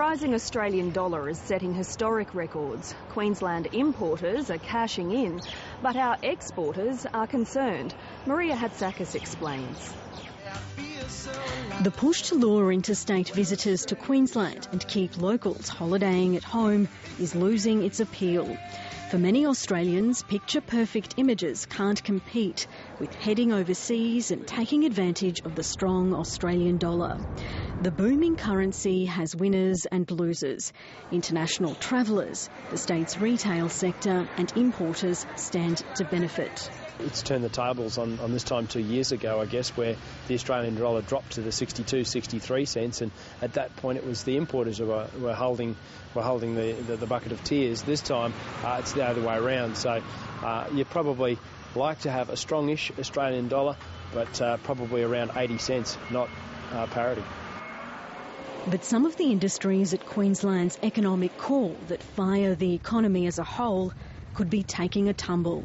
rising Australian dollar is setting historic records. Queensland importers are cashing in, but our exporters are concerned. Maria Hatzakis explains. The push to lure interstate visitors to Queensland and keep locals holidaying at home is losing its appeal. For many Australians, picture-perfect images can't compete with heading overseas and taking advantage of the strong Australian dollar. The booming currency has winners and losers. International travellers, the state's retail sector and importers stand to benefit. It's turned the tables on this time 2 years ago, I guess, where the Australian dollar dropped to the 62, 63 cents, and at that point it was the importers who were holding the bucket of tears. This time it's the other way around, so you probably like to have a strongish Australian dollar, but probably around 80 cents, not parity. But some of the industries at Queensland's economic core that fire the economy as a whole could be taking a tumble.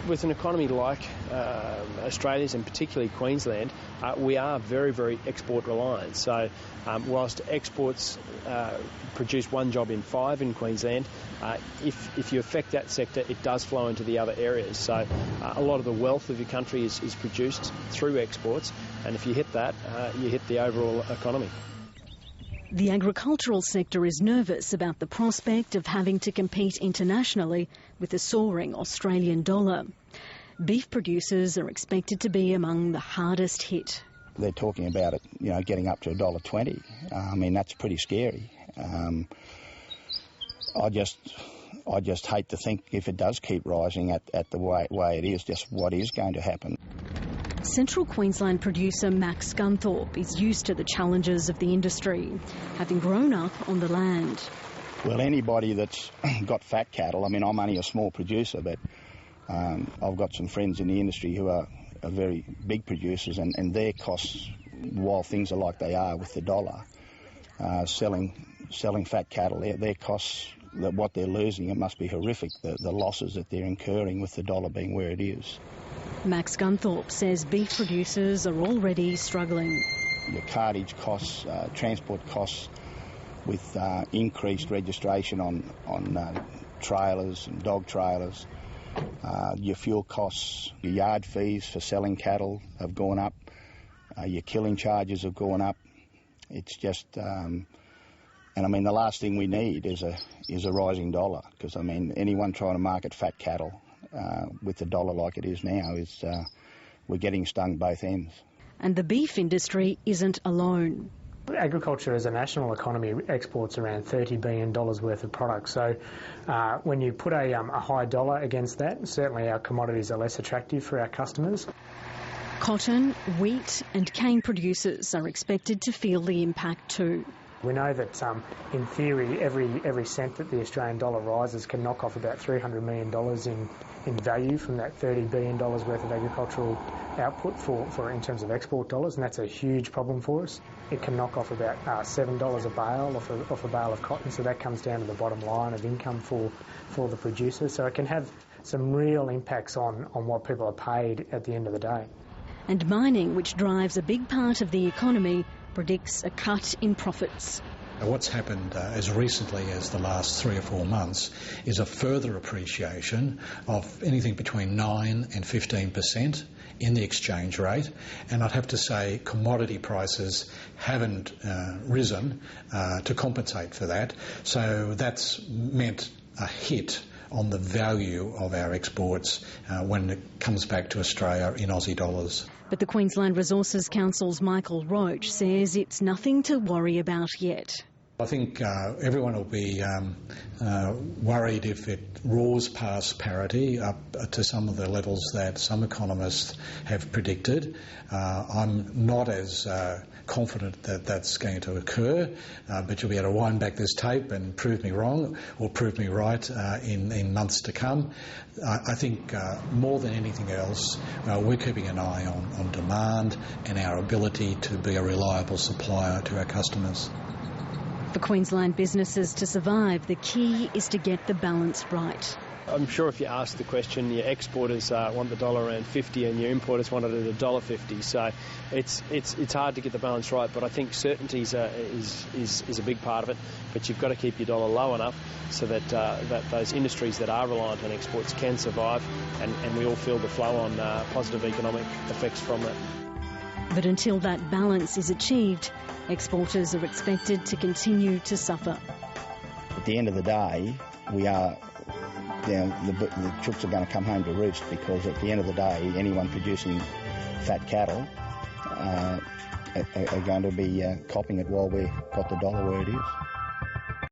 With an economy like Australia's and particularly Queensland, we are very, very export reliant. So whilst exports produce 1 job in 5 in Queensland, if you affect that sector, it does flow into the other areas. So a lot of the wealth of your country is produced through exports, and if you hit that, you hit the overall economy. The agricultural sector is nervous about the prospect of having to compete internationally with a soaring Australian dollar. Beef producers are expected to be among the hardest hit. They're talking about it, getting up to $1.20. I mean, that's pretty scary. I just hate to think if it does keep rising at the way it is, just what is going to happen. Central Queensland producer Max Gunthorpe is used to the challenges of the industry, having grown up on the land. Well, anybody that's got fat cattle, I mean, I'm only a small producer, but I've got some friends in the industry who are very big producers, and their costs, while things are like they are with the dollar, selling fat cattle, their costs, what they're losing, it must be horrific, the losses that they're incurring with the dollar being where it is. Max Gunthorpe says beef producers are already struggling. Your cartage costs, transport costs, with increased registration on trailers and dog trailers. Your fuel costs, your yard fees for selling cattle have gone up. Your killing charges have gone up. It's just, and I mean, the last thing we need is a rising dollar, because I mean, anyone trying to market fat cattle with the dollar like it is now is we're getting stung both ends. And the beef industry isn't alone. Agriculture as a national economy exports around $30 billion worth of products. So when you put a high dollar against that, certainly our commodities are less attractive for our customers. Cotton, wheat and cane producers are expected to feel the impact too. We know that, in theory, every cent that the Australian dollar rises can knock off about $300 million in value from that $30 billion worth of agricultural output for in terms of export dollars, and that's a huge problem for us. It can knock off about $7 a bale off a bale of cotton, so that comes down to the bottom line of income for the producer. So it can have some real impacts on what people are paid at the end of the day. And mining, which drives a big part of the economy, predicts a cut in profits. What's happened as recently as the last 3 or 4 months is a further appreciation of anything between 9 and 15% in the exchange rate, and I'd have to say commodity prices haven't risen to compensate for that, so that's meant a hit on the value of our exports when it comes back to Australia in Aussie dollars. But the Queensland Resources Council's Michael Roach says it's nothing to worry about yet. I think everyone will be worried if it roars past parity up to some of the levels that some economists have predicted. I'm not as confident that that's going to occur, but you'll be able to wind back this tape and prove me wrong or prove me right in months to come. I think more than anything else, we're keeping an eye on demand and our ability to be a reliable supplier to our customers. For Queensland businesses to survive, the key is to get the balance right. I'm sure if you ask the question, your exporters want the dollar around 50 and your importers want it at $1.50. So it's hard to get the balance right, but I think certainty is a big part of it. But you've got to keep your dollar low enough so that those industries that are reliant on exports can survive, and we all feel the flow on positive economic effects from that. But until that balance is achieved, exporters are expected to continue to suffer. At the end of the day, the chooks are going to come home to roost, because at the end of the day, anyone producing fat cattle are going to be copping it while we've got the dollar where it is.